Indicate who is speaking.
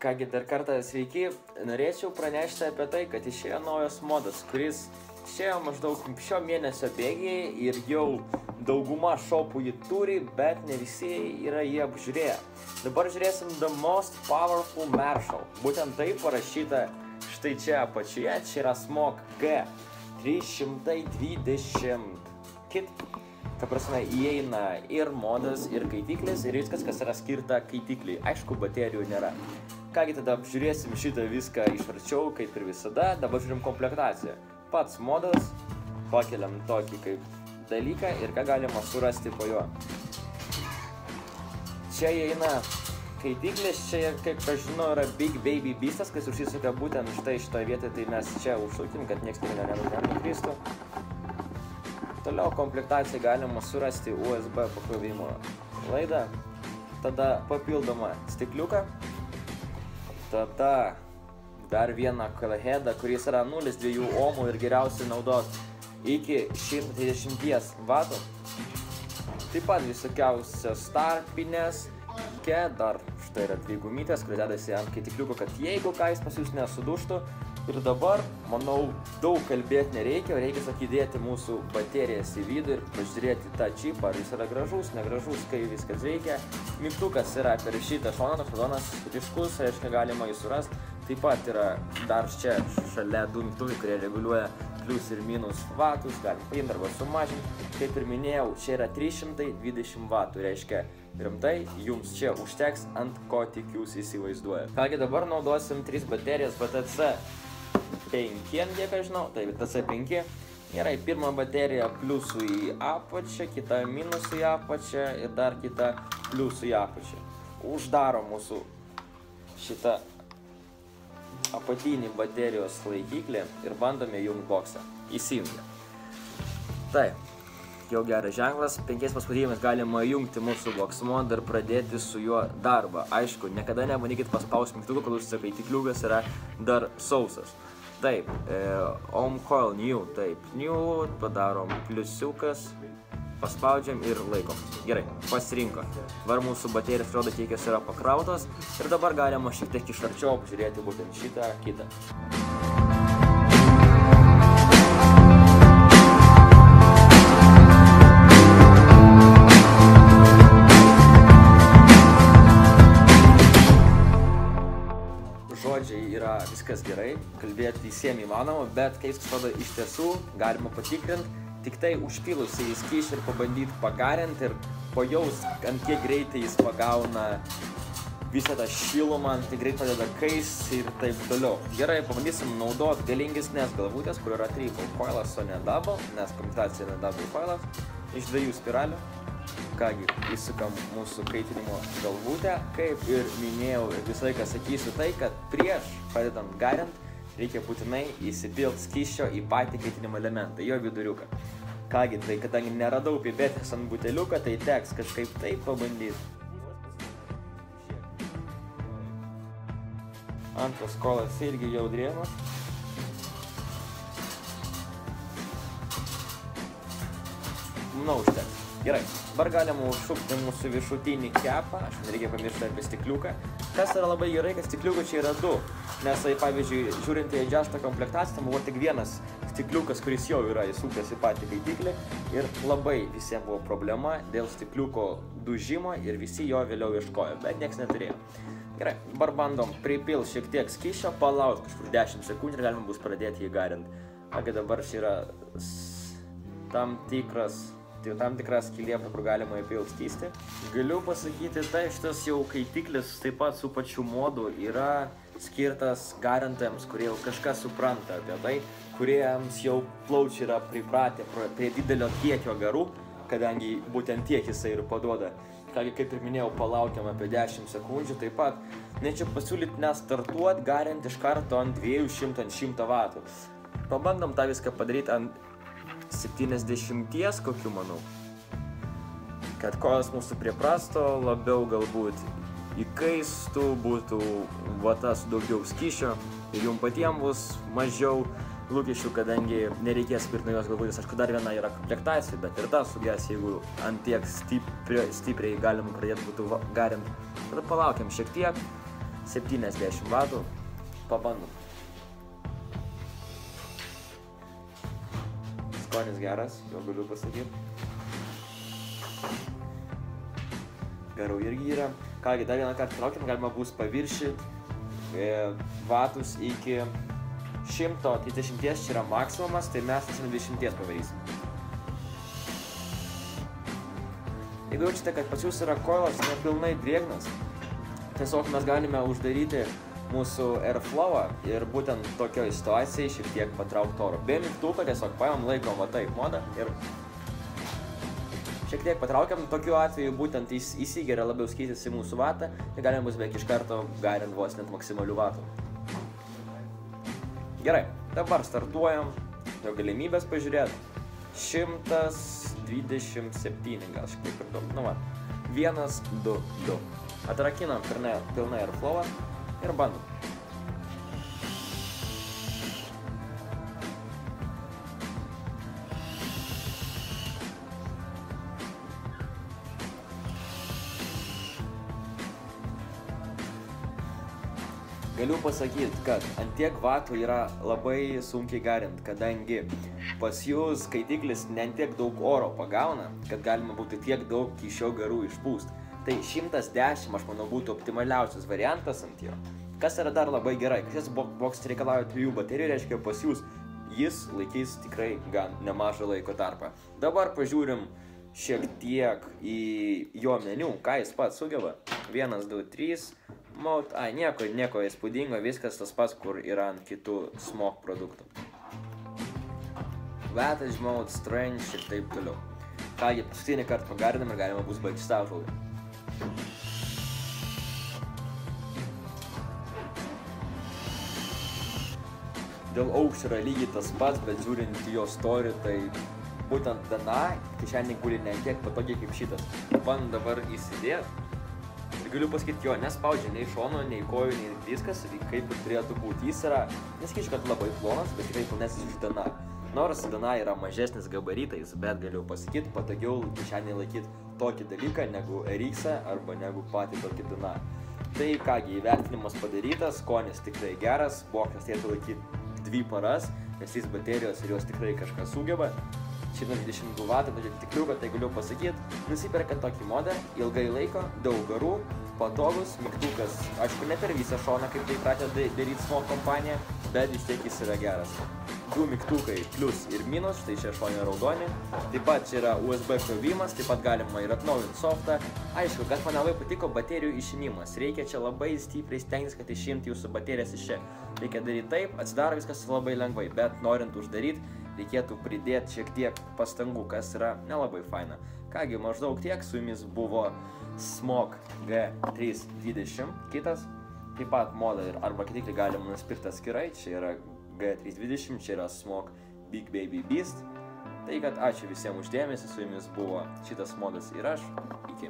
Speaker 1: Kągi dar kartą sveiki, norėčiau pranešti apie tai, kad išėjo naujas modas, kuris išėjo maždaug šio mėnesio bėgyje ir jau dauguma shopų jį turi, bet ne visi yra jį apžiūrėję. Dabar žiūrėsim The Most Powerful Marshal. Būtent tai parašyta štai čia apačioje, čia yra Smog G320 Kit. Ta prasme, įeina ir modas, ir kaitiklis, ir viskas, kas yra skirta kaitikliai. Aišku, baterijų nėra. Kągi tada apžiūrėsim šitą viską iš arčiau, kaip ir visada. Dabar žiūrim komplektaciją. Pats modas, pakeliam tokį kaip dalyką ir ką galima surasti po juo. Čia įeina kaitiklis, čia, kaip aš žinau, yra Big Baby Beastas, kas užsisuka būtent štai šitoje vietoje, tai mes čia užšaukim, kad nieks nenukristų. Toliau komplektaciją galima surasti USB pakrovimo laidą, tada papildomą stikliuką, tada dar vieną coilheadą, kuris yra 0,2 ohmų ir geriausiai naudot iki 130 vatų. Taip pat visokiausios tarpinės, dar štai yra 2 gumytės, kuris dedasi ant kaitikliuko, kad jeigu ką jis pas jūs nesuduštų. Ir dabar, manau, daug kalbėti nereikia, reikia sakydėti mūsų baterijas į vidų ir pažiūrėti tą čipą, ar jis yra gražus, negražus, kai viskas veikia. Mygtukas yra per šitą šoną, toks raudonas ryškus, reiškia galima jį surasti. Taip pat yra dar čia šalia 2 mygtukai, kurie reguliuoja plius ir minus vatus, galim paimti arba sumažinti. Kaip ir minėjau, čia yra 320 vatų, reiškia rimtai, jums čia užteks ant ko tik jūs įsivaizduojate. Kągi dabar naudosim 3 baterijas BTC 5, kiek aš žinau, tai BTC 5. Yra pirma baterija pliusų į apačią, kita minusų į apačią ir dar kita pliusų į apačią. Uždaro mūsų šitą apatinį baterijos laikiklį ir bandome jungti boksą. Įsijungia. Taip, jau geras ženklas. 5 paspaudimas galima jungti mūsų box modą ir pradėti su juo darbą. Aišku, niekada nebandykit paspausti mygtuką, kol jūsų kaitikliukas yra dar sausas. Taip, ohm coil new, taip, new, padarom pliusiukas, paspaudžiam ir laikom. Gerai, pasirinko. Dabar mūsų baterijos rodo, kiek jos yra pakrautos ir dabar galima šiek tiek iš arčiau apžiūrėti būtent šitą kitą. Žodžiai yra viskas gerai, kalbėti visiems įmanoma, bet kaip atrodo iš tiesų galima patikrinti, tik tai užpilusiai į skystį ir pabandyti pagarinti ir pajaust, ant kiek greitai jis pagauna visą tą šilumą, ant kiek greit padeda kaisti ir taip toliau. Gerai, pabandysim naudoti galingesnės galvutės, kur yra triple coilas, o ne double, nes komplektacija yra double coilas, iš 2 spiralių. Kągi, įsukam mūsų kaitinimo galvutę. Kaip ir minėjau, visą laiką sakysiu tai, kad prieš pradedant garint, reikia būtinai įsipilti skysčio į patį kaitinimo elementą, jo viduriuką. Kągi, tai kadangi neradau pipetės ant buteliuką, tai teks kažkaip taip pabandyti. Antras kolas irgi jau drėmas. Manau, užteks. Gerai, dabar galima užšukti mūsų viršutinį kepą, aš nereikia pamiršti apie stikliuką. Kas yra labai gerai, kad stikliukų čia yra 2, nes, pavyzdžiui, žiūrint į Adjusto komplektaciją, tam buvo tik vienas stikliukas, kuris jau yra įsukęs į patį kaitiklį ir labai visiems buvo problema dėl stikliuko dužimo ir visi jo vėliau ieškojo, bet nieks neturėjo. Gerai, dabar bandom pripil šiek tiek skysčio, palaut kažkur 10 sekundžių ir galima bus pradėti jį garint. Kągi dabar čia yra tam tikra skylė, kur galima įpilti skystį. Galiu pasakyti, tai šitas jau kaitiklis taip pat su pačiu modu yra skirtas garintams, kurie jau kažką supranta apie tai, kuriems jau plaučiai yra pripratę prie didelio kiekio garų, kadangi būtent tiek jisai ir paduoda. Kągi, kaip ir minėjau, palaukiam apie 10 sekundžių. Taip pat norėčiau pasiūlyti nestartuoti, garint iš karto ant 200 ant 100 vatų. Pabandom tą viską padaryti ant 70 kokių, manau. Kad kojas mūsų priprasto, labiau galbūt įkaistų, būtų vatas daugiau skysčio ir jums patiems bus mažiau lūkesčių, kadangi nereikės pirti naujos galvutės. Aišku, dar viena yra komplektacija, bet ir ta suges, jeigu ant tiek stipriai galima pradėti būtų garint. Tada palaukiam šiek tiek, 70 vatų. Pabandom. Skonis geras, jau galiu pasakyti. Garų irgi yra. Kągi, dar vieną kartą traukiam, galima bus paviršyti vatus iki 130, čia yra maksimumas, tai mes 120 pavarysim. Jeigu jaučiate, kad pas jūs yra koilas nepilnai drėgnas, tiesiog mes galime uždaryti mūsų airflową ir būtent tokioje situacijoje šiek tiek patraukti oro. Be mygtuko tiesiog paimam, laikom va taip modą ir šiek tiek patraukiam. Tokiu atveju būtent įsigeria labiau skystis į mūsų vatą ir galime bus beveik iš karto garint vos net maksimalių vatų. Gerai, dabar startuojam, jau galimybės pažiūrėti. 127 gal šiek tiek per daug. Nu va, 1, 2, 2. Atrakinam pilnai airflową ir bandom. Galiu pasakyti, kad ant tiek vatų yra labai sunkiai garint, kadangi pas jūs skaitiklis ne tiek daug oro pagauna, kad galima būtų tiek daug iš jo garų išpūst. Tai 110, aš manau, būtų optimaliausias variantas ant jo. Kas yra dar labai gerai, kad šis boksas reikalauja 3 baterijų, reiškia pas jūs jis laikys tikrai gan nemažą laiko tarpą. Dabar pažiūrim šiek tiek į jo meniu, ką jis pats sugeba. 1, 2, 3. Mode, nieko įspūdingo, viskas tas pats, kur yra ant kitų smog produktų. Wattage mode, strange ir taip toliau. Kągi, paskutinį kartą pagarinam ir galima bus baigti šitą apžvalgą. Dėl aukščio yra lygiai tas pats, bet žiūrint jo storį, tai būtent dana kišenė guli ne tiek patogiai kaip šitas. Bandom dabar įsidėti. Galiu pasakyti, jo nespaudžia nei šono, nei kojų, nei viskas, kaip ir turėtų būti. Jis yra, nesakyčiau, kad labai plonas, bet tikrai plonesnis už dana. Nors dana yra mažesnis gabaritais, bet galiu pasakyti, patogiau kišenėje laikyti tokį dalyką negu RX arba negu patį tokį dana. Tai kągi, įvertinimas padarytas, skonis tikrai geras, boksas turėtų laikyti 2 paras, nes jis baterijos ir jos tikrai kažką sugeba. 122 vatų, bet tikliuką, tai galiu pasakyti, nusiperka tokį modą, ilgai laiko, daug garų, patogus, mygtukas, aišku, ne per visą šoną, kaip tai pratė daryti smog kompanija, bet vis tiek jis yra geras. 2 mygtukai plius ir minus, tai čia šonė raudoni, taip pat čia yra USB krovimas, taip pat galima ir atnaujinti softą. Aišku, kas man labai patiko, baterijų išinimas, reikia čia labai stipriai stengtis, kad išimti jūsų baterijas iš čia. Reikia daryti taip, atsidaro viskas labai lengvai, bet norint uždaryti, reikėtų pridėti šiek tiek pastangų, kas yra nelabai faina. Kągi, maždaug tiek, su jumis buvo Smog G320, kitas, taip pat modą arba kitiklį galima nusipirkti atskirai, čia yra G320, čia yra Smog Big Baby Beast. Tai kad ačiū visiems už dėmesį, su jumis buvo šitas modas ir aš, iki.